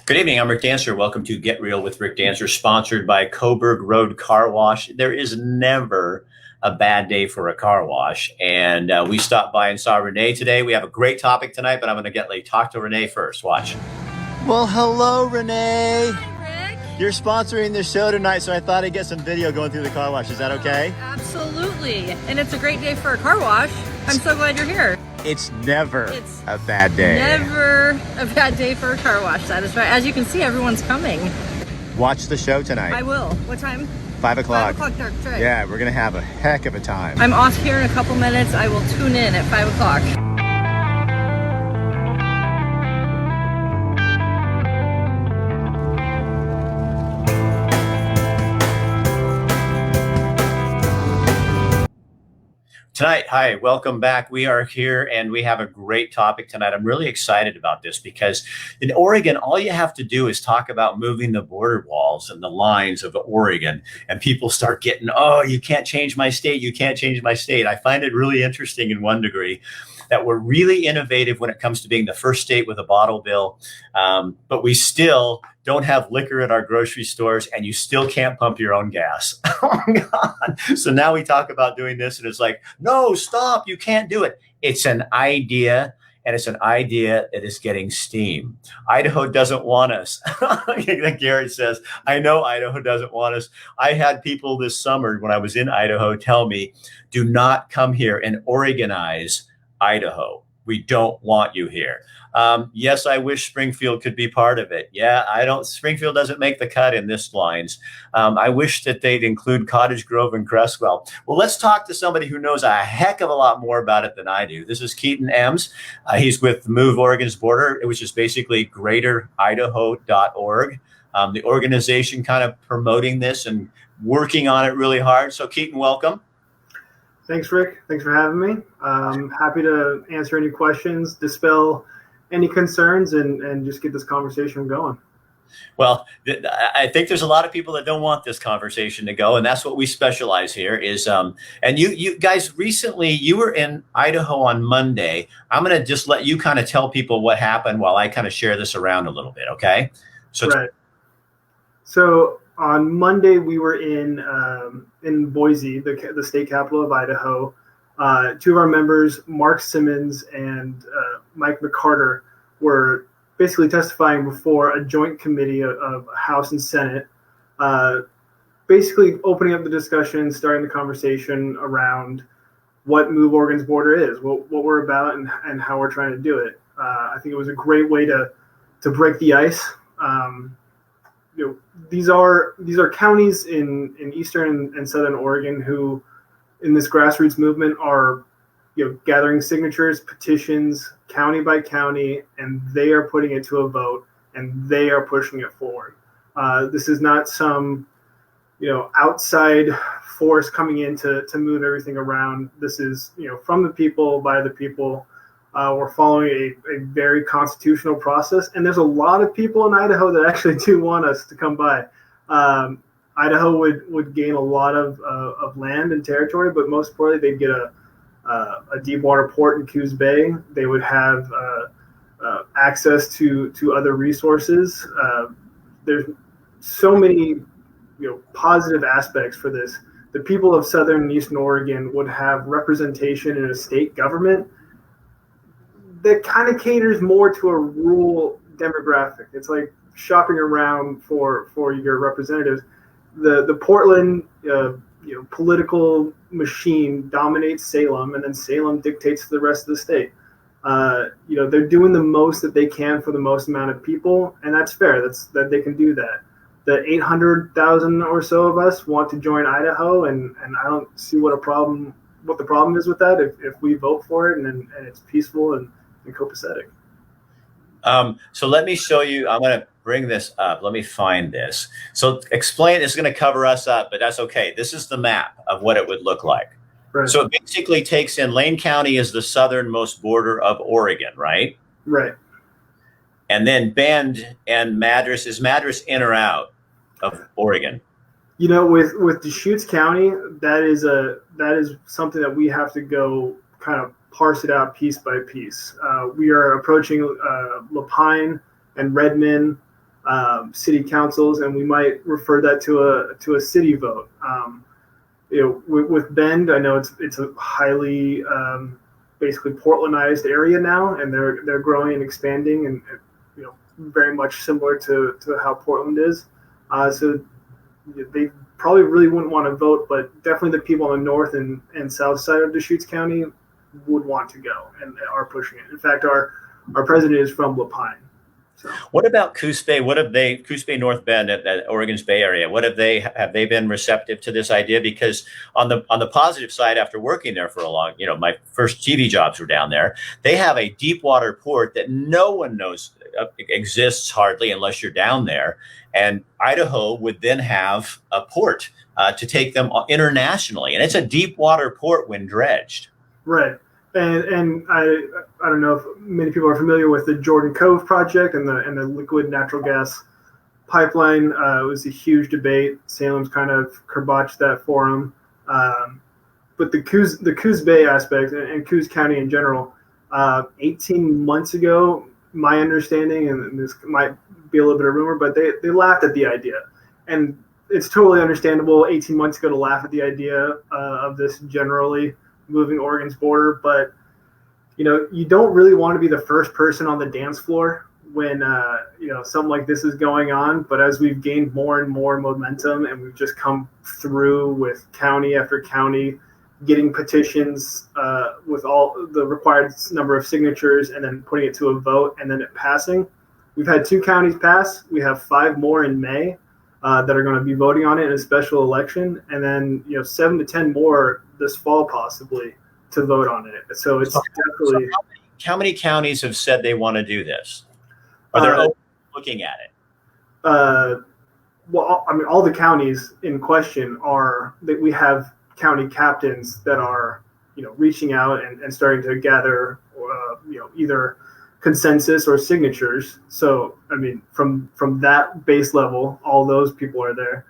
Good evening. I'm Rick Dancer. Welcome to Get Real with Rick Dancer, sponsored by Coburg Road Car Wash. There is never a bad day for a car wash. And we stopped by and saw Renee today. We have a great topic tonight, but I'm going to talk to Renee first. Watch. Well, hello, Renee. Hi, Rick. You're sponsoring the show tonight, so I thought I'd get some video going through the car wash. Is that okay? Absolutely. And it's a great day for a car wash. I'm so glad you're here. It's never a bad day. Never a bad day for a car wash. That is right. As you can see, everyone's coming. Watch the show tonight. I will. What time? 5 o'clock. 5 o'clock, that's right. Yeah, we're going to have a heck of a time. I'm off here in a couple minutes. I will tune in at 5 o'clock. Tonight, hi, welcome back. We are here and we have a great topic tonight. I'm really excited about this because in Oregon, all you have to do is talk about moving the border walls and the lines of Oregon, and people start getting, oh, you can't change my state. You can't change my state. I find it really interesting in one degree that we're really innovative when it comes to being the first state with a bottle bill, but we still don't have liquor at our grocery stores, and you still can't pump your own gas. Oh, God. So now we talk about doing this, and it's like, no, stop, you can't do it. It's an idea, and it's an idea that is getting steam. Idaho doesn't want us. Like Garrett says, I know Idaho doesn't want us. I had people this summer when I was in Idaho tell me, do not come here and Oregonize Idaho. We don't want you here. Yes, I wish Springfield could be part of it. Yeah, Springfield doesn't make the cut in this lines. I wish that they'd include Cottage Grove and Crestwell. Well, let's talk to somebody who knows a heck of a lot more about it than I do. This is Keaton Ems. He's with Move Oregon's Border, which is basically greateridaho.org. The organization kind of promoting this and working on it really hard. So Keaton, welcome. Thanks, Rick. Thanks for having me. Happy to answer any questions, dispel any concerns, and just get this conversation going. Well, I think there's a lot of people that don't want this conversation to go, and that's what we specialize here is, and you guys recently, you were in Idaho on Monday. I'm going to just let you kind of tell people what happened while I kind of share this around a little bit, okay? Right. So on Monday, we were in Boise, the state capital of Idaho. Two of our members, Mark Simmons and Mike McCarter, were basically testifying before a joint committee of House and Senate, basically opening up the discussion, starting the conversation around what Move Oregon's Border is, what we're about, and how we're trying to do it. I think it was a great way to break the ice. These are counties in eastern and southern Oregon who, in this grassroots movement, are gathering signatures, petitions, county by county, and they are putting it to a vote, and they are pushing it forward. This is not some outside force coming in to move everything around. This is from the people, by the people. We're following a very constitutional process, and there's a lot of people in Idaho that actually do want us to come by. Idaho would gain a lot of land and territory, but most importantly, they'd get a deep water port in Coos Bay. They would have access to other resources. There's so many positive aspects for this. The people of southern and eastern Oregon would have representation in a state government that kind of caters more to a rural demographic. It's like shopping around for your representatives. The Portland political machine dominates Salem, and then Salem dictates to the rest of the state. They're doing the most that they can for the most amount of people, and that's fair. That they can do that. The 800,000 or so of us want to join Idaho, and I don't see what the problem is with that if we vote for it and it's peaceful and copacetic. So let me show you. I'm going to bring this up. Let me find this. So explain. It's going to cover us up, but that's okay. This is the map of what it would look like. Right. So it basically takes in Lane County is the southernmost border of Oregon, right? Right. And then Bend and Madras. Is Madras in or out of Oregon? With Deschutes County, that is something that we have to go kind of parse it out piece by piece. We are approaching Lapine and Redmond, city councils, and we might refer that to a city vote. With Bend, I know it's a highly basically Portlandized area now, and they're growing and expanding, and very much similar to how Portland is. So they probably really wouldn't want to vote, but definitely the people on the north and south side of Deschutes County would want to go and are pushing it. In fact, our president is from La Pine. So. What about Coos Bay? Coos Bay, North Bend, at Oregon's Bay Area? Have they been receptive to this idea? Because on the positive side, after working there for a long, my first TV jobs were down there. They have a deep water port that no one knows exists hardly unless you're down there. And Idaho would then have a port to take them internationally, and it's a deep water port when dredged. Right. And I don't know if many people are familiar with the Jordan Cove project and the liquid natural gas pipeline. It was a huge debate. Salem's kind of kirbotched that for them. But the Coos Bay aspect and Coos County in general, 18 months ago, my understanding, and this might be a little bit of rumor, but they laughed at the idea. And it's totally understandable 18 months ago to laugh at the idea of this generally moving Oregon's border, but you don't really want to be the first person on the dance floor when something like this is going on. But as we've gained more and more momentum, and we've just come through with county after county getting petitions with all the required number of signatures, and then putting it to a vote, and then it passing, we've had 2 counties pass. We have 5 more in May that are going to be voting on it in a special election, and then 7 to 10 more this fall possibly to vote on it. So it's definitely. So how many counties have said they want to do this? Are they looking at it? Well, I mean, all the counties in question are that we have county captains that are reaching out and starting to gather either consensus or signatures. So I mean, from that base level, all those people are there.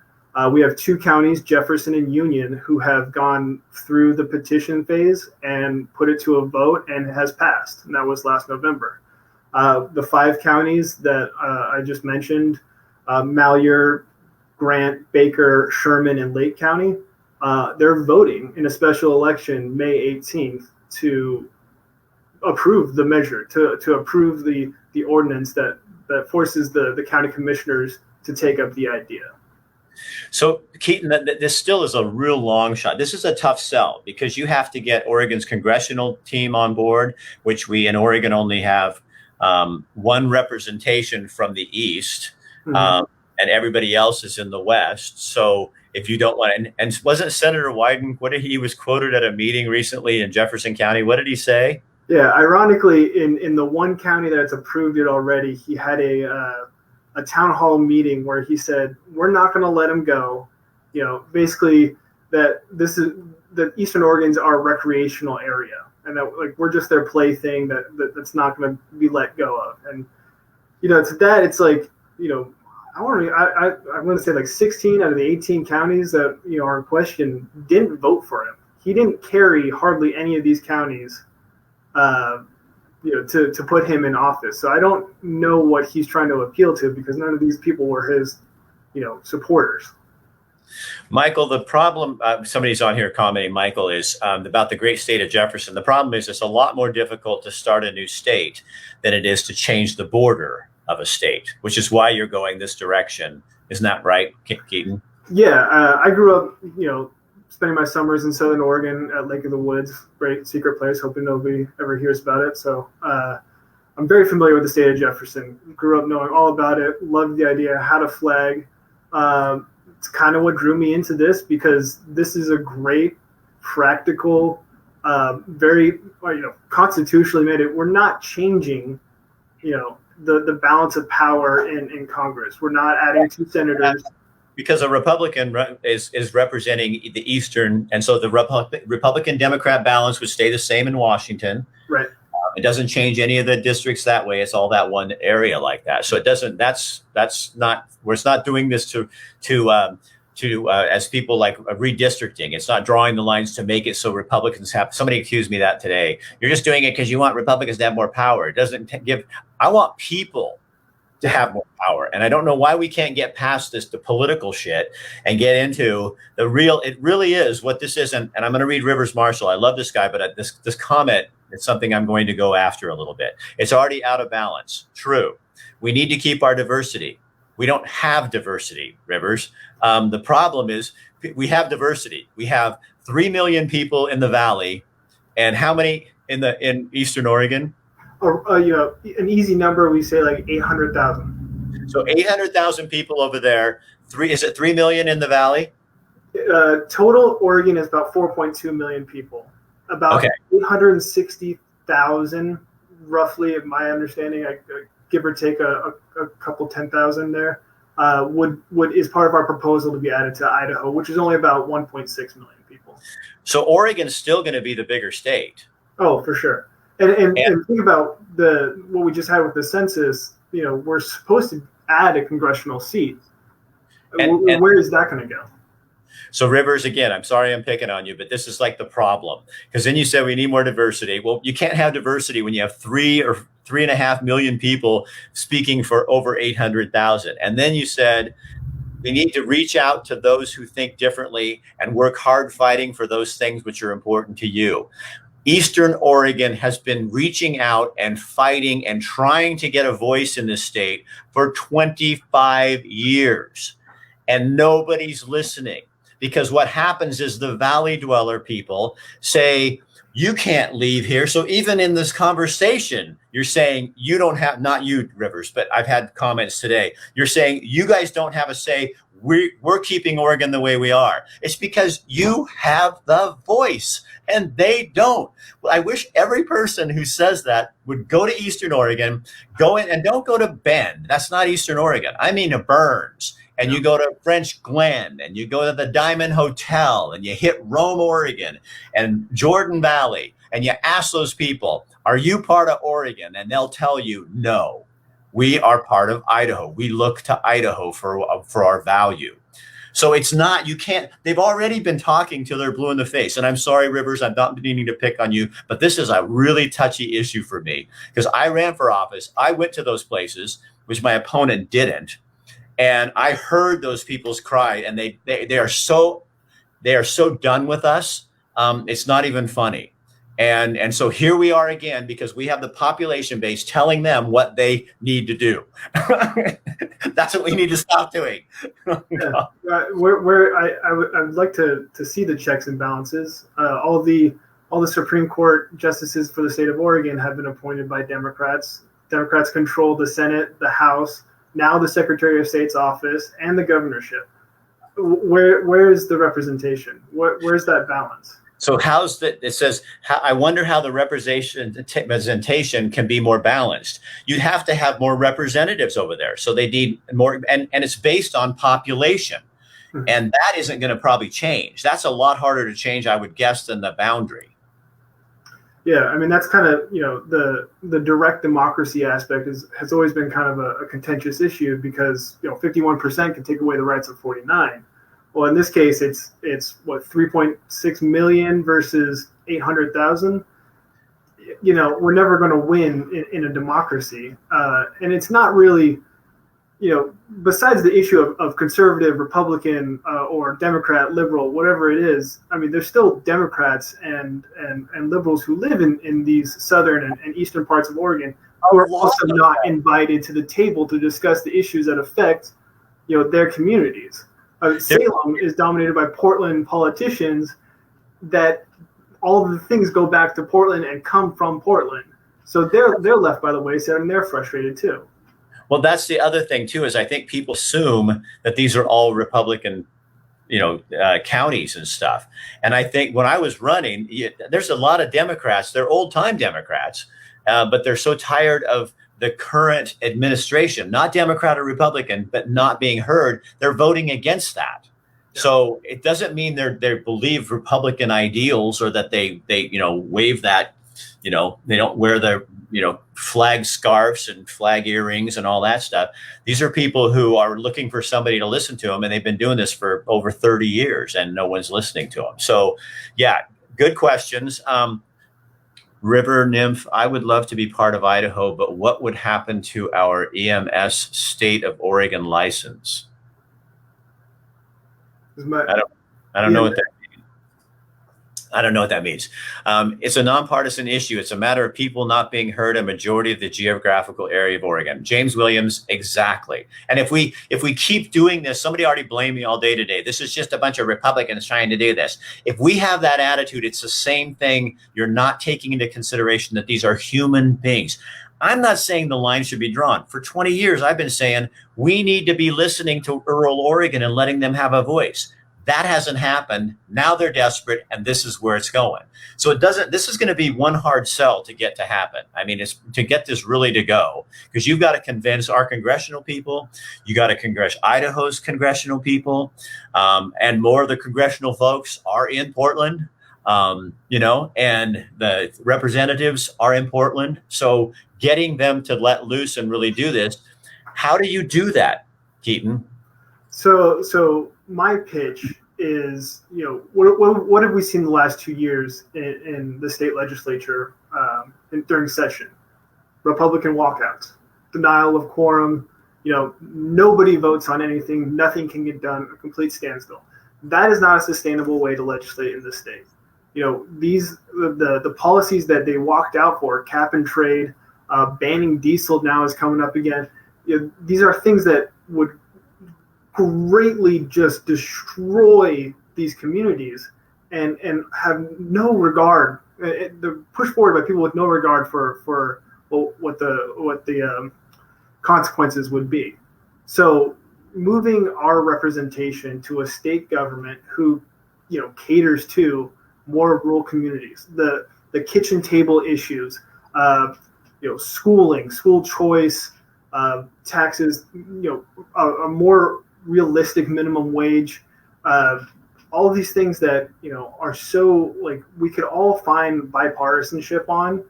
We have 2 counties, Jefferson and Union, who have gone through the petition phase and put it to a vote, and it has passed. And that was last November. The 5 counties that I just mentioned, Malheur, Grant, Baker, Sherman, and Lake County, they're voting in a special election May 18th to approve the measure, to approve the ordinance that forces the county commissioners to take up the idea. So, Keaton, this still is a real long shot. This is a tough sell because you have to get Oregon's congressional team on board, which we in Oregon only have one representation from the East, and everybody else is in the West. So if you don't want to, and wasn't Senator Wyden, he was quoted at a meeting recently in Jefferson County. What did he say? Yeah, ironically, in the one county that's approved it already, he had a town hall meeting where he said, we're not going to let him go. Basically that Eastern Oregon's our recreational area, and that we're just their plaything that's not going to be let go of. And, to that, it's like, I want to say like 16 out of the 18 counties that, are in question didn't vote for him. He didn't carry hardly any of these counties, to put him in office. So I don't know what he's trying to appeal to, because none of these people were his, supporters. Michael, the problem, somebody's on here commenting, Michael, is about the great state of Jefferson. The problem is it's a lot more difficult to start a new state than it is to change the border of a state, which is why you're going this direction. Isn't that right, Keaton? Yeah, I grew up, spending my summers in Southern Oregon at Lake of the Woods, great secret place, hoping nobody ever hears about it. So I'm very familiar with the state of Jefferson. Grew up knowing all about it, loved the idea, had a flag. It's kind of what drew me into this, because this is a great, practical, very, constitutionally made it. We're not changing, the balance of power in Congress. We're not adding 2 senators. Because a Republican is representing the Eastern, and so the Republican-Democrat balance would stay the same in Washington. Right. It doesn't change any of the districts that way. It's all that one area like that. So it doesn't. That's not. We're not doing this to as people like redistricting. It's not drawing the lines to make it so Republicans have. Somebody accused me that today. You're just doing it because you want Republicans to have more power. It doesn't give. I want people to have more power. And I don't know why we can't get past the political shit and get into the real. It really is what this is. And I'm going to read Rivers Marshall. I love this guy, but this comment is something I'm going to go after a little bit. It's already out of balance. True. We need to keep our diversity. We don't have diversity, Rivers. The problem is we have diversity. We have 3 million people in the Valley, and how many in Eastern Oregon? An easy number, we say like 800,000. So 800,000 people over there. Is it 3 million in the Valley? Total Oregon is about 4.2 million people. About 860,000, roughly, in my understanding, give or take a couple 10,000 there, is part of our proposal to be added to Idaho, which is only about 1.6 million people. So Oregon's still going to be the bigger state. Oh, for sure. And think about what we just had with the census. We're supposed to add a congressional seat. And where is that going to go? So Rivers, again, I'm sorry I'm picking on you, but this is like the problem. Because then you said we need more diversity. Well, you can't have diversity when you have 3 or 3.5 million people speaking for over 800,000. And then you said we need to reach out to those who think differently and work hard fighting for those things which are important to you. Eastern Oregon has been reaching out and fighting and trying to get a voice in this state for 25 years. And nobody's listening, because what happens is the Valley dweller people say, you can't leave here. So even in this conversation, you're saying you don't have, not you, Rivers, but I've had comments today. You're saying you guys don't have a say. We're keeping Oregon the way we are. It's because you have the voice and they don't. Well, I wish every person who says that would go to Eastern Oregon, go in, and don't go to Bend. That's not Eastern Oregon. I mean to Burns. And you go to French Glen, and you go to the Diamond Hotel, and you hit Rome, Oregon, and Jordan Valley, and you ask those people, are you part of Oregon? And they'll tell you, no, we are part of Idaho. We look to Idaho for our value. So it's not, you can't, they've already been talking till they're blue in the face. And I'm sorry, Rivers, I'm not meaning to pick on you, but this is a really touchy issue for me, because I ran for office. I went to those places, which my opponent didn't. And I heard those people's cry, and they are so done with us. It's not even funny. And so here we are again, because we have the population base telling them what they need to do. That's what we need to stop doing. Yeah. Where I would like to see the checks and balances. All the Supreme Court justices for the state of Oregon have been appointed by Democrats. Democrats control the Senate, the House, now the Secretary of State's office, and the governorship. Where is the representation? Where's that balance? So how's that? It says, I wonder how the representation can be more balanced. You'd have to have more representatives over there. So they need more, and it's based on population. Mm-hmm. And that isn't going to probably change. That's a lot harder to change, I would guess, than the boundary. Yeah, I mean, that's kind of, the direct democracy aspect has always been kind of a contentious issue, because 51% can take away the rights of 49. Well, in this case, it's what, 3.6 million versus 800,000. We're never going to win in a democracy, and it's not really, besides the issue of conservative, Republican, or Democrat, liberal, whatever it is. I mean, there's still Democrats and liberals who live in these southern and eastern parts of Oregon who are also not invited to the table to discuss the issues that affect, their communities. Salem is dominated by Portland politicians that all of the things go back to Portland and come from Portland. So they're left by the wayside, and they're frustrated too. Well, that's the other thing too, is I think people assume that these are all Republican, counties and stuff. And I think when I was running, there's a lot of Democrats. They're old time Democrats, but they're so tired of the current administration, not Democrat or Republican, but not being heard. They're voting against that. Yeah. So it doesn't mean they believe Republican ideals, or that they wave that, they don't wear their, flag scarves and flag earrings and all that stuff. These are people who are looking for somebody to listen to them, and they've been doing this for over 30 years, and no one's listening to them. So, yeah, good questions. River Nymph, I would love to be part of Idaho, but what would happen to our EMS state of Oregon license? I don't, I don't know what that I don't know what that means. It's a nonpartisan issue. It's a matter of people not being heard a majority of the geographical area of Oregon. James Williams, exactly. And if we keep doing this, somebody already blamed me all day today. This is just a bunch of Republicans trying to do this. If we have that attitude, it's the same thing. You're not taking into consideration that these are human beings. I'm not saying the line should be drawn. For 20 years, I've been saying we need to be listening to rural Oregon and letting them have a voice. That hasn't happened. Now they're desperate, and this is where it's going. So this is going to be one hard sell to get to happen. I mean, it's to get this really to go, because you've got to convince our congressional people. You got to convince Idaho's congressional people, and more of the congressional folks are in Portland, and the representatives are in Portland. So getting them to let loose and really do this. How do you do that, Keaton? So my pitch is, what have we seen the last 2 years in the state legislature during session? Republican walkouts, denial of quorum. Nobody votes on anything. Nothing can get done. A complete standstill. That is not a sustainable way to legislate in this state. The policies that they walked out for, cap and trade, banning diesel now is coming up again. These are things that would greatly just destroy these communities and have no regard. They're pushed forward by people with no regard for what the consequences would be. So moving our representation to a state government who caters to more rural communities, the kitchen table issues, schooling, school choice, taxes, a more realistic minimum wage, all of these things that are so, like, we could all find bipartisanship on,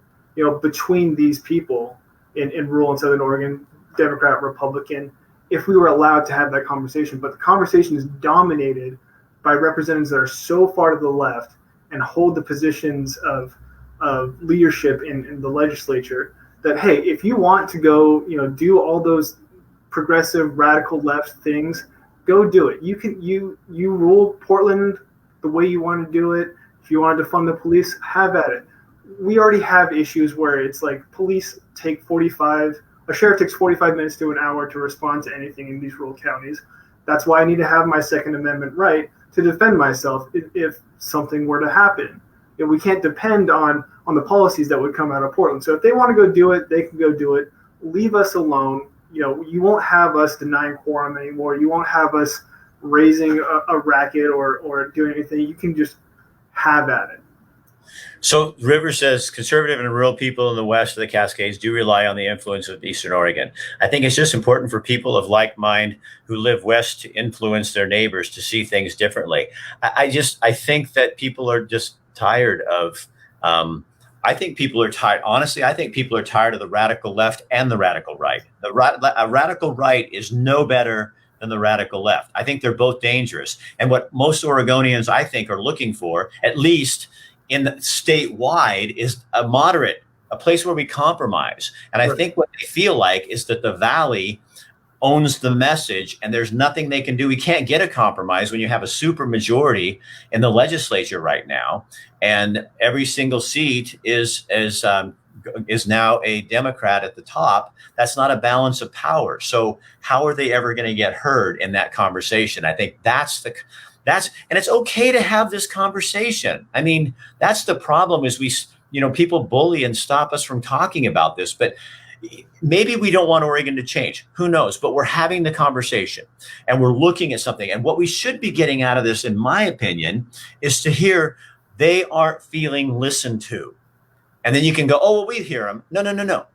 between these people in rural and southern Oregon, Democrat, Republican, if we were allowed to have that conversation. But the conversation is dominated by representatives that are so far to the left and hold the positions of leadership in the legislature that, hey, if you want to go do all those progressive radical left things, go do it. You rule Portland the way you want to do it. If you want to defund the police, have at it. We already have issues where it's like police take a sheriff takes 45 minutes to an hour to respond to anything in these rural counties. That's why I need to have my Second Amendment right to defend myself if something were to happen. We can't depend on the policies that would come out of Portland. So if they want to go do it, they can go do it. Leave us alone. You won't have us denying quorum anymore. You won't have us raising a racket or doing anything. You can just have at it. So River says conservative and rural people in the west of the Cascades do rely on the influence of Eastern Oregon. I think it's just important for people of like mind who live west to influence their neighbors to see things differently. I think that people are just tired of, I think people are tired. Honestly, I think people are tired of the radical left and the radical right. A radical right is no better than the radical left. I think they're both dangerous. And what most Oregonians, I think, are looking for, at least in the statewide, is a place where we compromise. And I think what they feel like is that the Valley owns the message and there's nothing they can do. We can't get a compromise when you have a super majority in the legislature right now. And every single seat is now a Democrat at the top. That's not a balance of power. So how are they ever going to get heard in that conversation? I think and it's okay to have this conversation. I mean, that's the problem is people bully and stop us from talking about this, but maybe we don't want Oregon to change. Who knows? But we're having the conversation and we're looking at something. And what we should be getting out of this, in my opinion, is to hear they aren't feeling listened to. And then you can go, oh, well, we hear them. No.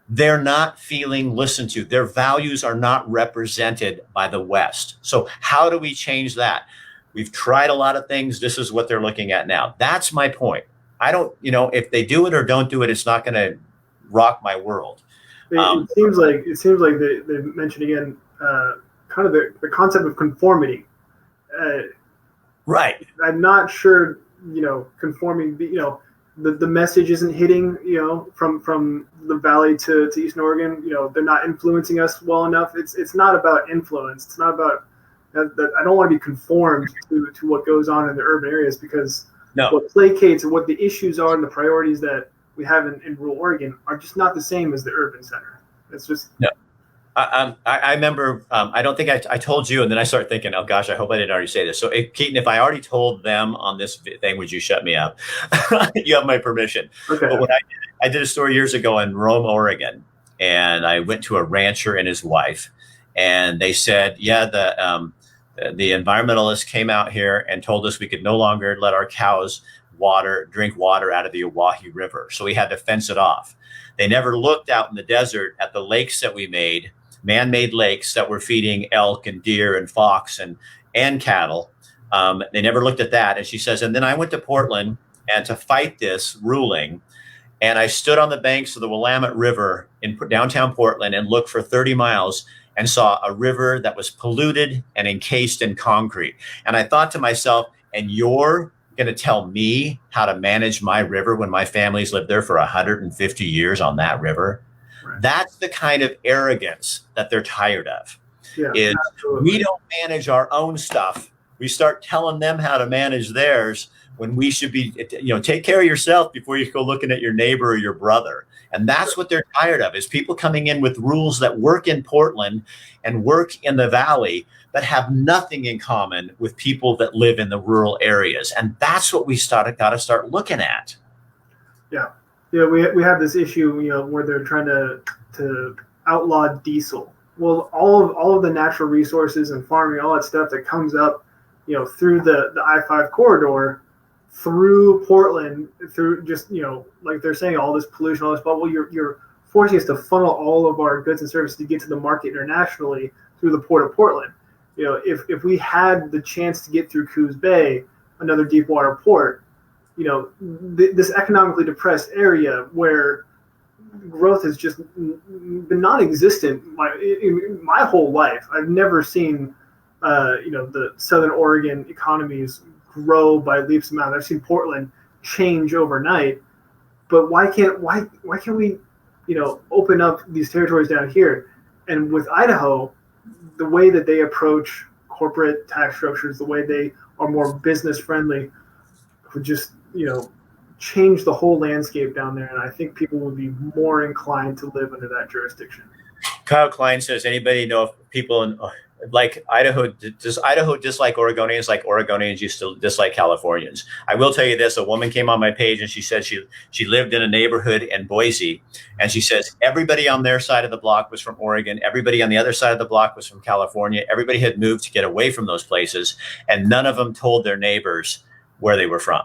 They're not feeling listened to. Their values are not represented by the West. So how do we change that? We've tried a lot of things. This is what they're looking at now. That's my point. I don't, if they do it or don't do it, it's not going to rock my world. It seems like they mentioned again, kind of the concept of conformity. Right. I'm not sure, conforming, the message isn't hitting, from the valley to Eastern Oregon. They're not influencing us well enough. It's not about influence. It's not about that. I don't want to be conformed to what goes on in the urban areas, because No. what placates and what the issues are and the priorities that we have in rural Oregon are just not the same as the urban center. It's just No. I remember, I don't think I told you, and then I started thinking, oh gosh, I hope I didn't already say this. So, Keaton, if I already told them on this thing, would you shut me up? You have my permission. okay. But when I did a story years ago in Rome, Oregon, and I went to a rancher and his wife, and they said, yeah, the environmentalists came out here and told us we could no longer let our cows drink water out of the Oahe River. So we had to fence it off. They never looked out in the desert at the lakes that we made, man-made lakes that were feeding elk and deer and fox and cattle. They never looked at that. And she says, and then I went to Portland and to fight this ruling. And I stood on the banks of the Willamette River in downtown Portland and looked for 30 miles and saw a river that was polluted and encased in concrete. And I thought to myself, and you're going to tell me how to manage my river when my family's lived there for 150 years on that river? Right. That's the kind of arrogance that they're tired of. Yeah, is absolutely. we don't manage our own stuff. We start telling them how to manage theirs when we should be, take care of yourself before you go looking at your neighbor or your brother. And that's what they're tired of, is people coming in with rules that work in Portland and work in the valley, but have nothing in common with people that live in the rural areas. And that's what we got to start looking at. Yeah. We have this issue, where they're trying to outlaw diesel. Well, all of the natural resources and farming, all that stuff that comes up, through the I-5 corridor, through Portland, through just, like they're saying, all this pollution, all this bubble, you're forcing us to funnel all of our goods and services to get to the market internationally through the port of Portland. If we had the chance to get through Coos Bay, another deep water port, this economically depressed area where growth has just been non-existent in my whole life. I've never seen, the Southern Oregon economies grow by leaps and bounds. I've seen Portland change overnight, but why can't we, open up these territories down here? And with Idaho, the way that they approach corporate tax structures, the way they are more business friendly, would just, change the whole landscape down there. And I think people would be more inclined to live under that jurisdiction. Kyle Klein says, anybody know if people in like Idaho, does Idaho dislike Oregonians like Oregonians used to dislike Californians? I will tell you this. A woman came on my page and she said she lived in a neighborhood in Boise. And she says everybody on their side of the block was from Oregon. Everybody on the other side of the block was from California. Everybody had moved to get away from those places. And none of them told their neighbors where they were from,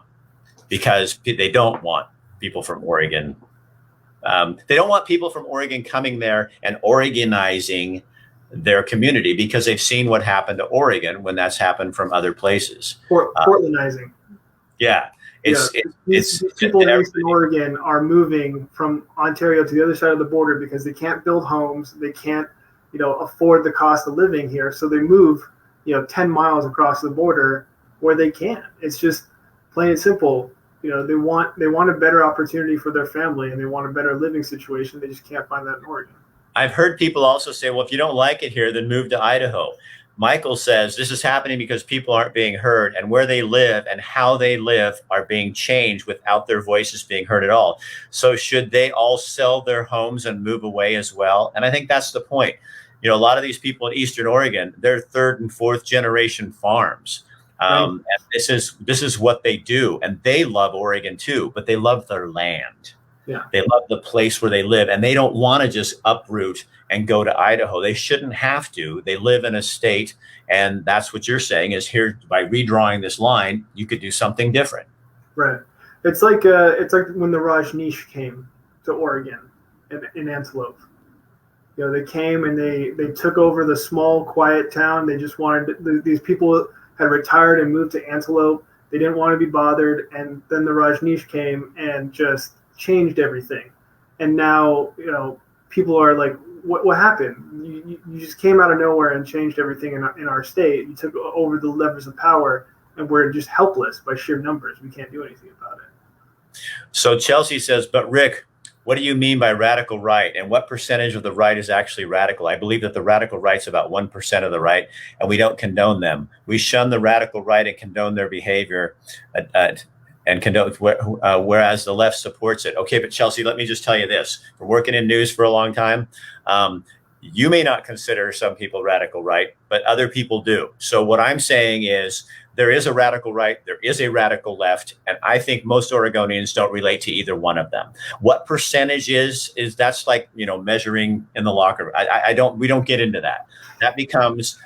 because they don't want people from Oregon. They don't want people from Oregon coming there and Oregonizing their community, because they've seen what happened to Oregon when that's happened from other places. Portlandizing. Yeah. These people in Eastern Oregon are moving from Ontario to the other side of the border because they can't build homes. They can't, afford the cost of living here. So they move, 10 miles across the border where they can. It's just plain and simple. They want a better opportunity for their family, and they want a better living situation. They just can't find that in Oregon. I've heard people also say, well, if you don't like it here, then move to Idaho. Michael says this is happening because people aren't being heard, and where they live and how they live are being changed without their voices being heard at all. So should they all sell their homes and move away as well? And I think that's the point. A lot of these people in Eastern Oregon, they're third and fourth generation farms. And this is what they do. And they love Oregon too, but they love their land. Yeah. They love the place where they live, and they don't want to just uproot and go to Idaho. They shouldn't have to. They live in a state, and that's what you're saying is here, by redrawing this line, you could do something different. Right. It's like when the Rajneesh came to Oregon in Antelope. They came and they took over the small, quiet town. They just wanted these people had retired and moved to Antelope. They didn't want to be bothered, and then the Rajneesh came and just changed everything. And now, people are like, what happened? You just came out of nowhere and changed everything in our state. You took over the levers of power, and we're just helpless by sheer numbers. We can't do anything about it. So Chelsea says, but Rick, what do you mean by radical right? And what percentage of the right is actually radical? I believe that the radical right's about 1% of the right, and we don't condone them. We shun the radical right and condone their behavior, and condone, whereas the left supports it. Okay, but Chelsea, let me just tell you this. We're working in news for a long time. You may not consider some people radical right, but other people do. So what I'm saying is there is a radical right, there is a radical left, and I think most Oregonians don't relate to either one of them. What percentage is that's like, measuring in the locker room. We don't get into that. That becomes,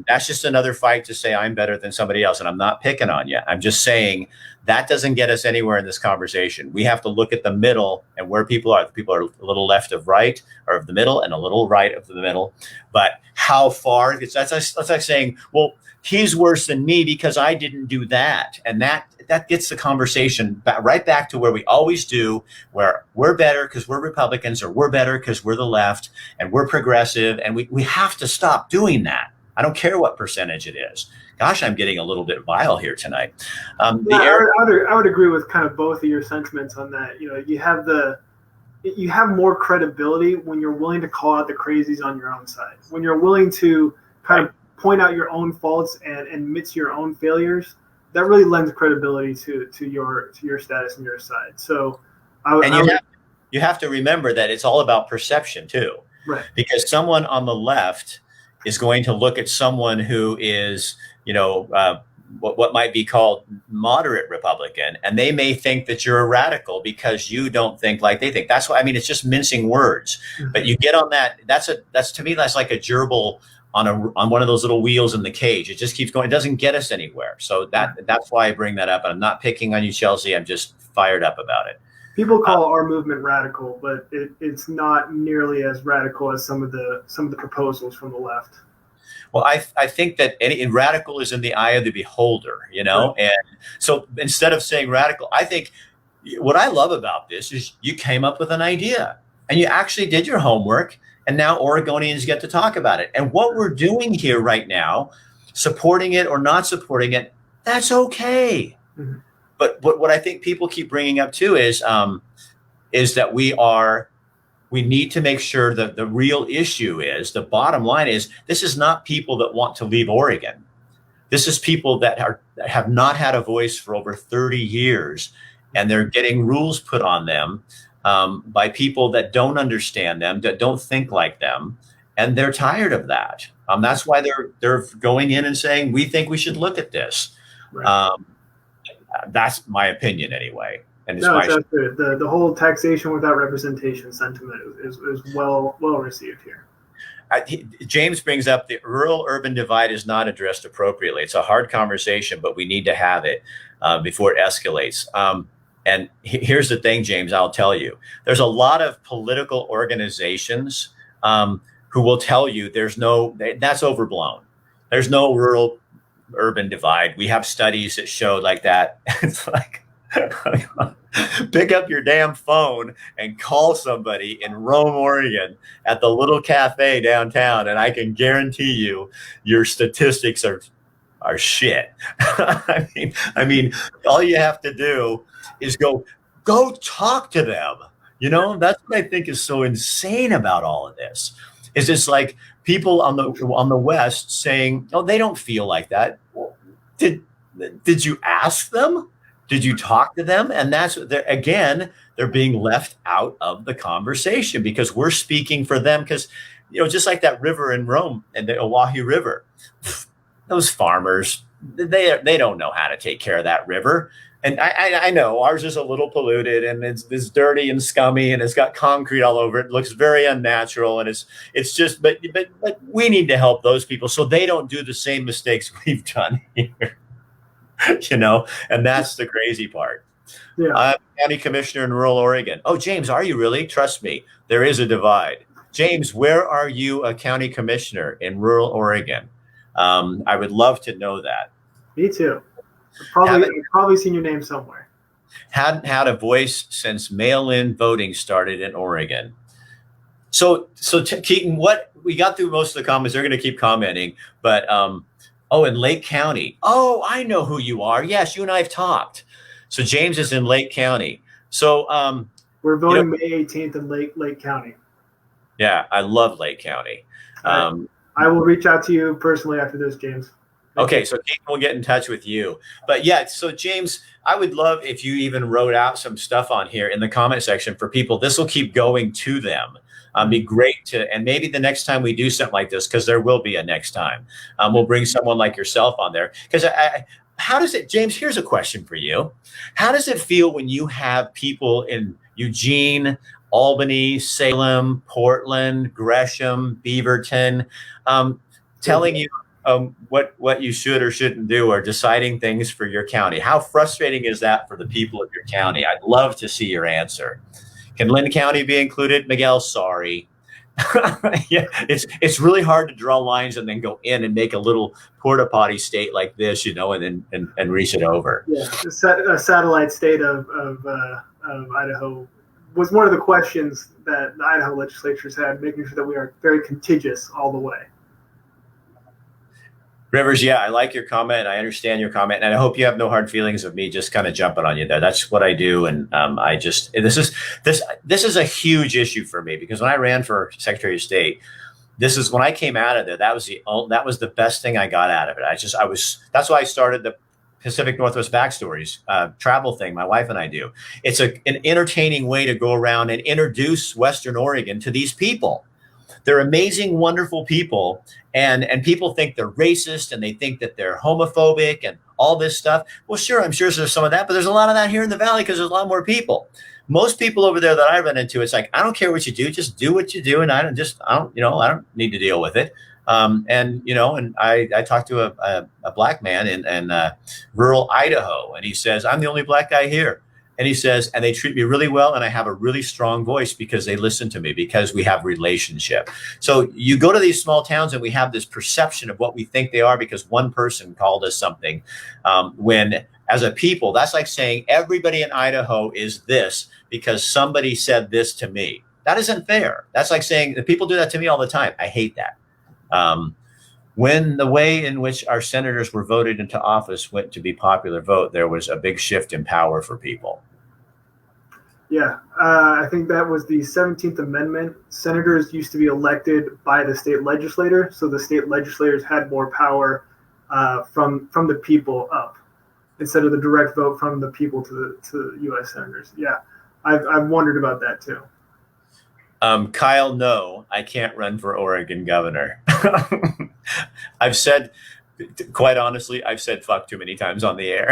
that's just another fight to say I'm better than somebody else. And I'm not picking on you. I'm just saying that doesn't get us anywhere in this conversation. We have to look at the middle and where people are. People are a little left of right or of the middle and a little right of the middle. But how far? That's like saying, well, he's worse than me because I didn't do that. And that gets the conversation right back to where we always do, where we're better because we're Republicans, or we're better because we're the left and we're progressive. And we have to stop doing that. I don't care what percentage it is. Gosh, I'm getting a little bit vile here tonight. I would agree with kind of both of your sentiments on that. You have more credibility when you're willing to call out the crazies on your own side. When you're willing to kind of point out your own faults and admit to your own failures, that really lends credibility to your status and your side. So, you have to remember that it's all about perception too, right? Because someone on the left is going to look at someone who is, what might be called moderate Republican, and they may think that you're a radical because you don't think like they think. That's why, it's just mincing words. Mm-hmm. But you get on that. That's to me, that's like a gerbil on one of those little wheels in the cage. It just keeps going. It doesn't get us anywhere. So that's why I bring that up. And I'm not picking on you, Chelsea. I'm just fired up about it. People call our movement radical, but it's not nearly as radical as some of the proposals from the left. Well, I think that radical is in the eye of the beholder, Right. And so instead of saying radical, I think what I love about this is you came up with an idea and you actually did your homework, and now Oregonians get to talk about it. And what we're doing here right now, supporting it or not supporting it, that's okay. Mm-hmm. But what I think people keep bringing up too is that we need to make sure that the real issue is, the bottom line is, this is not people that want to leave Oregon. This is people that have not had a voice for over 30 years, and they're getting rules put on them by people that don't understand them, that don't think like them, and they're tired of that. That's why they're going in and saying, we think we should look at this. Right. That's my opinion anyway. And that's good. The whole taxation without representation sentiment is well received here. James brings up the rural-urban divide is not addressed appropriately. It's a hard conversation, but we need to have it before it escalates. And here's the thing, James, I'll tell you. There's a lot of political organizations who will tell you that's overblown. There's no rural-urban divide. We have studies that show like that. It's like, pick up your damn phone and call somebody in Rome, Oregon at the little cafe downtown, and I can guarantee you your statistics are shit. I mean, all you have to do is go talk to them. That's what I think is so insane about all of this. Is it's like people on the West saying, "Oh, they don't feel like that." Well, did you ask them? Did you talk to them? And that's they're being left out of the conversation because we're speaking for them. Because, just like that river in Rome and the Oahu River, those farmers, they don't know how to take care of that river. And I know ours is a little polluted and it's dirty and scummy and it's got concrete all over it. It looks very unnatural. And it's just, but we need to help those people so they don't do the same mistakes we've done here. And that's the crazy part. Yeah. I'm county commissioner in rural Oregon. Oh, James, are you really? Trust me, there is a divide. James, where are you a county commissioner in rural Oregon? I would love to know that. Me too. I've probably seen your name somewhere. Hadn't had a voice since mail-in voting started in Oregon. So Keaton, what we got through most of the comments. They're going to keep commenting, but in Lake County. Oh, I know who you are. Yes, you and I have talked. So James is in Lake County. So, We're voting May 18th in Lake County. yeah, I love Lake County. I will reach out to you personally after this, James. Okay, so Keaton will get in touch with you. But yeah, so James, I would love if you even wrote out some stuff on here in the comment section for people. This will keep going to them. Be great to, and maybe the next time we do something like this, because there will be a next time, we'll bring someone like yourself on there. Because how does it, James? Here's a question for you: how does it feel when you have people in Eugene, Albany, Salem, Portland, Gresham, Beaverton, telling you what you should or shouldn't do, or deciding things for your county? How frustrating is that for the people of your county? I'd love to see your answer. Can Lynn County be included? Miguel, sorry. Yeah, it's really hard to draw lines and then go in and make a little porta potty state like this, and reach it over. Yeah, a satellite state of Idaho was one of the questions that the Idaho legislatures had, making sure that we are very contiguous all the way. Rivers, yeah, I like your comment. I understand your comment, and I hope you have no hard feelings of me just kind of jumping on you there. That's what I do, and this is a huge issue for me, because when I ran for Secretary of State, this is when I came out of there. That was the best thing I got out of it. That's why I started the Pacific Northwest Backstories travel thing. My wife and I do. It's an entertaining way to go around and introduce Western Oregon to these people. They're amazing, wonderful people, and people think they're racist, and they think that they're homophobic and all this stuff. Well, sure, I'm sure there's some of that, but there's a lot of that here in the Valley because there's a lot more people. Most people over there that I run into, it's like, I don't care what you do, just do what you do, and I don't need to deal with it. And I talked to a black man in rural Idaho, and he says, I'm the only black guy here. And he says, and they treat me really well, and I have a really strong voice because they listen to me, because we have relationship. So you go to these small towns and we have this perception of what we think they are because one person called us something. When as a people, that's like saying everybody in Idaho is this because somebody said this to me. That isn't fair. That's like saying that people do that to me all the time. I hate that. When the way in which our senators were voted into office went to be popular vote, there was a big shift in power for people. Yeah, I think that was the 17th Amendment. Senators used to be elected by the state legislator, so the state legislators had more power from the people up, instead of the direct vote from the people to the U.S. senators. Yeah, I've wondered about that too. Kyle, no, I can't run for Oregon governor. I've said, quite honestly, I've said fuck too many times on the air.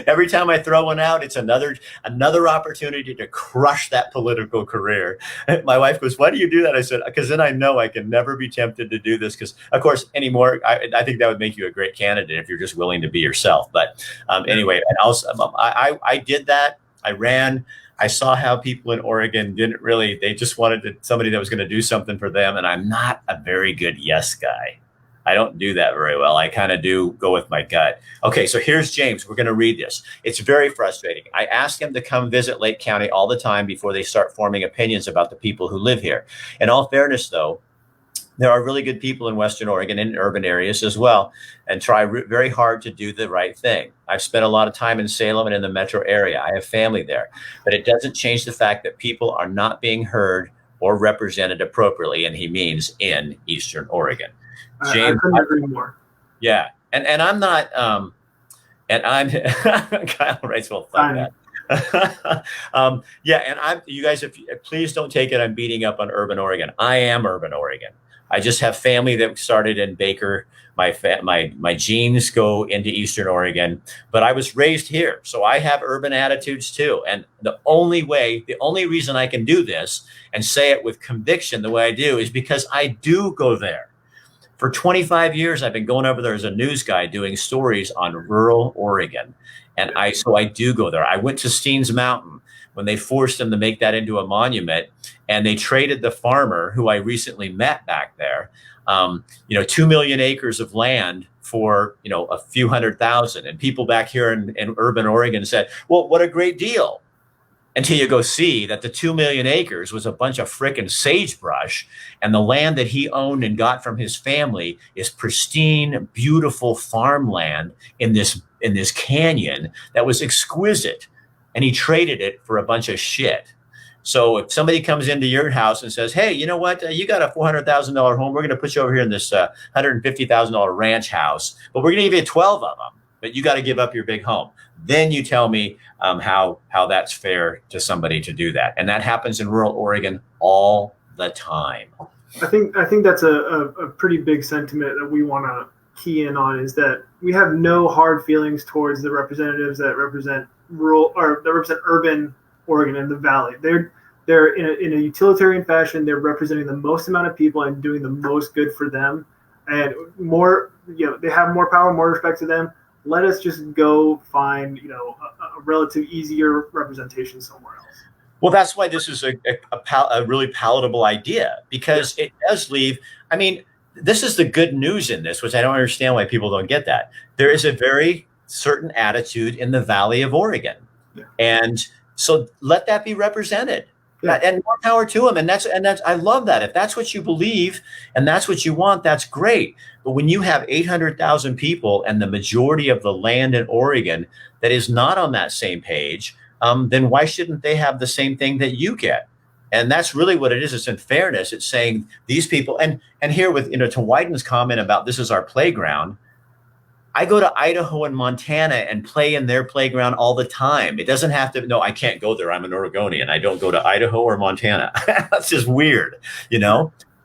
Every time I throw one out, it's another opportunity to crush that political career. My wife goes, why do you do that? I said, because then I know I can never be tempted to do this. Because, of course, anymore, I think that would make you a great candidate if you're just willing to be yourself. But anyway, and I did that. I ran. I saw how people in Oregon they just wanted somebody that was going to do something for them. And I'm not a very good yes guy. I don't do that very well. I kind of do go with my gut. Okay, so here's James. We're going to read this. It's very frustrating. I ask him to come visit Lake County all the time before they start forming opinions about the people who live here. In all fairness, though, there are really good people in Western Oregon and in urban areas as well, and try very hard to do the right thing. I've spent a lot of time in Salem and in the metro area. I have family there, but it doesn't change the fact that people are not being heard or represented appropriately, and he means in Eastern Oregon. James, I couldn't agree more. Yeah, and I'm not, and I'm Kyle writes, well, fuck that. Yeah, and you guys, please don't take it I'm beating up on urban Oregon. I am urban Oregon. I just have family that started in Baker. My genes go into Eastern Oregon, but I was raised here, so I have urban attitudes too. And the only reason I can do this and say it with conviction the way I do is because I do go there. For 25 years, I've been going over there as a news guy doing stories on rural Oregon. And so I do go there. I went to Steens Mountain when they forced them to make that into a monument, and they traded the farmer who I recently met back there, 2 million acres of land for, a few $100,000. And people back here in urban Oregon said, well, what a great deal. Until you go see that the 2 million acres was a bunch of frickin' sagebrush, and the land that he owned and got from his family is pristine, beautiful farmland in this canyon that was exquisite. and he traded it for a bunch of shit. So if somebody comes into your house and says, hey, you know what? You got a $400,000 home. We're going to put you over here in this $150,000 ranch house, but we're going to give you 12 of them, but you got to give up your big home. Then you tell me how that's fair to somebody to do that. And that happens in rural Oregon all the time. I think that's a pretty big sentiment that we want to key in on, is that we have no hard feelings towards the representatives that represent rural or that represent urban Oregon and the Valley. They're in a utilitarian fashion. They're representing the most amount of people and doing the most good for them, and more. They have more power, more respect to them. Let us just go find a relative easier representation somewhere else. Well, that's why this is a really palatable idea, because it does leave. I mean, this is the good news in this, which I don't understand why people don't get that. There is a very certain attitude in the Valley of Oregon, and so let that be represented. And more power to them. And that's I love that. If that's what you believe and that's what you want, that's great. But when you have 800,000 people and the majority of the land in Oregon that is not on that same page, then why shouldn't they have the same thing that you get? And that's really what it is. It's in fairness. It's saying these people, and here with, to Wyden's comment about this is our playground. I go to Idaho and Montana and play in their playground all the time. It doesn't have to, no, I can't go there. I'm an Oregonian. I don't go to Idaho or Montana. That's just weird.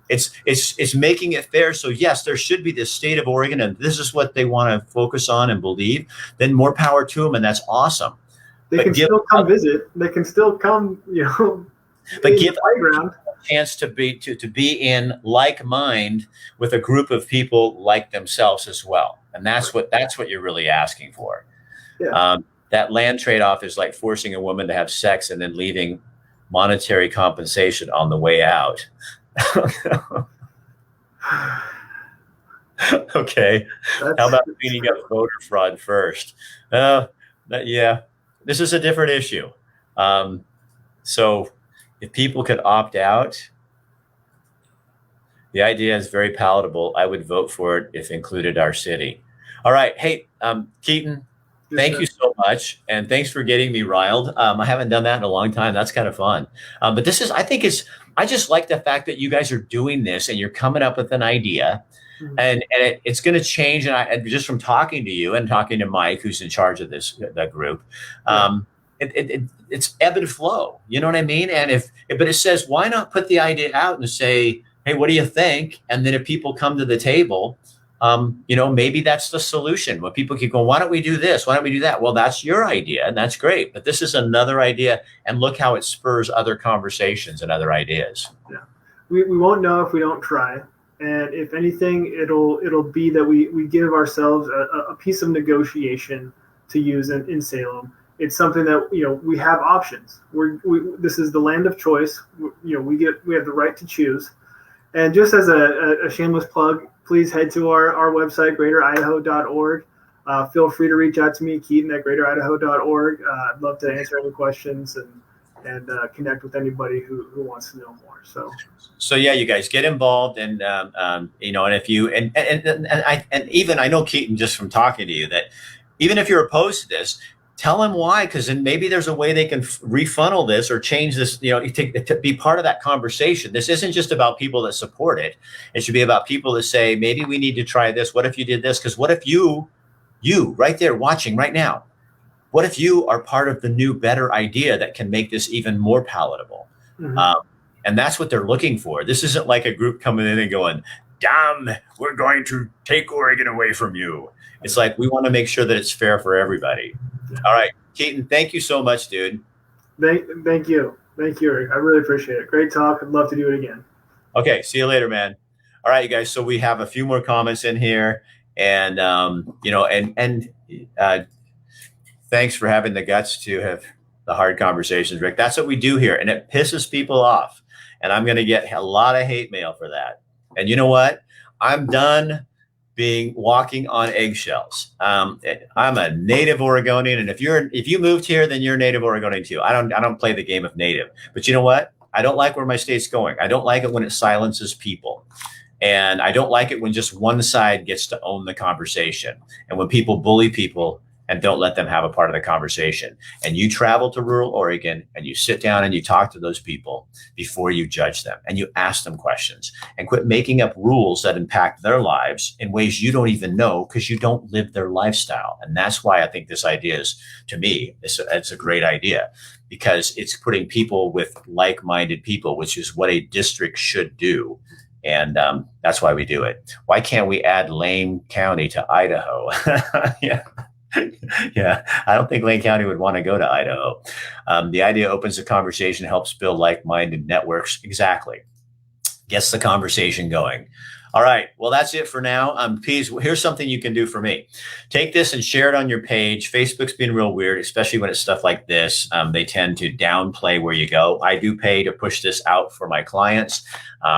It's making it fair. So yes, there should be this state of Oregon, and this is what they want to focus on and believe. Then more power to them. And that's awesome. They can still come visit. They can still come, but give a chance to be in like mind with a group of people like themselves as well. And that's what you're really asking for. Yeah. That land trade-off is like forcing a woman to have sex and then leaving monetary compensation on the way out. Okay. How about cleaning up voter fraud first? Yeah, this is a different issue. So if people could opt out, the idea is very palatable. I would vote for it if included our city. All right. Hey, Keaton, thank you so much. And thanks for getting me riled. I haven't done that in a long time. That's kind of fun. But I just like the fact that you guys are doing this and you're coming up with an idea. Mm-hmm. And it's going to change. And just from talking to you and talking to Mike, who's in charge of that group, it's ebb and flow. You know what I mean? But it says, why not put the idea out and say, hey, what do you think? And then if people come to the table, maybe that's the solution. When people keep going, why don't we do this? Why don't we do that? Well, that's your idea, and that's great. But this is another idea, and look how it spurs other conversations and other ideas. Yeah, we won't know if we don't try. And if anything, it'll be that we give ourselves a piece of negotiation to use in Salem. It's something that we have options. This is the land of choice. We have the right to choose. And just as a shameless plug, please head to our website, greateridaho.org. Feel free to reach out to me, Keaton, at greateridaho.org. I'd love to answer any questions and connect with anybody who wants to know more. So yeah, you guys get involved, and and if you and even I know, Keaton, just from talking to you, that even if you're opposed to this, tell them why, because then maybe there's a way they can refunnel this or change this, to be part of that conversation. This isn't just about people that support it. It should be about people that say, maybe we need to try this. What if you did this? Because what if you right there watching right now, what if you are part of the new, better idea that can make this even more palatable? Mm-hmm. And that's what they're looking for. This isn't like a group coming in and going, damn, we're going to take Oregon away from you. It's like, we want to make sure that it's fair for everybody. All right, Keaton, thank you so much, dude. Thank you, Eric. I really appreciate it. Great talk. I'd love to do it again. Okay, see you later, man. All right, you guys. So we have a few more comments in here, and thanks for having the guts to have the hard conversations, Rick. That's what we do here, and it pisses people off. And I'm going to get a lot of hate mail for that. And you know what? I'm done walking on eggshells. I'm a native Oregonian, and if you moved here, then you're a native Oregonian too. I don't play the game of native, but you know what? I don't like where my state's going. I don't like it when it silences people, and I don't like it when just one side gets to own the conversation, and when people bully people and don't let them have a part of the conversation. And you travel to rural Oregon and you sit down and you talk to those people before you judge them, and you ask them questions, and quit making up rules that impact their lives in ways you don't even know because you don't live their lifestyle. And that's why I think this idea is, to me, it's a great idea, because it's putting people with like-minded people, which is what a district should do. And that's why we do it. Why can't we add Lane County to Idaho? Yeah. Yeah, I don't think Lane County would want to go to Idaho. The idea opens the conversation, helps build like-minded networks. Exactly. Gets the conversation going. All right. Well, that's it for now. Please, here's something you can do for me. Take this and share it on your page. Facebook's been real weird, especially when it's stuff like this. They tend to downplay where you go. I do pay to push this out for my clients.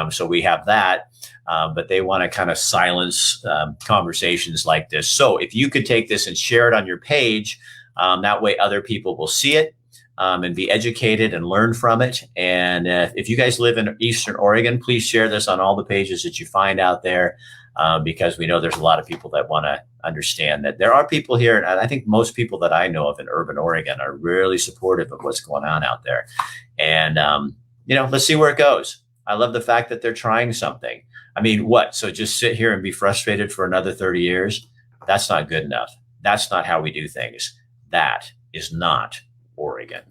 So we have that. But they want to kind of silence conversations like this. So if you could take this and share it on your page, that way other people will see it. And be educated and learn from it. And if you guys live in Eastern Oregon, please share this on all the pages that you find out there, because we know there's a lot of people that want to understand that there are people here. And I think most people that I know of in urban Oregon are really supportive of what's going on out there. And, let's see where it goes. I love the fact that they're trying something. I mean, what? So just sit here and be frustrated for another 30 years? That's not good enough. That's not how we do things. That is not Oregon.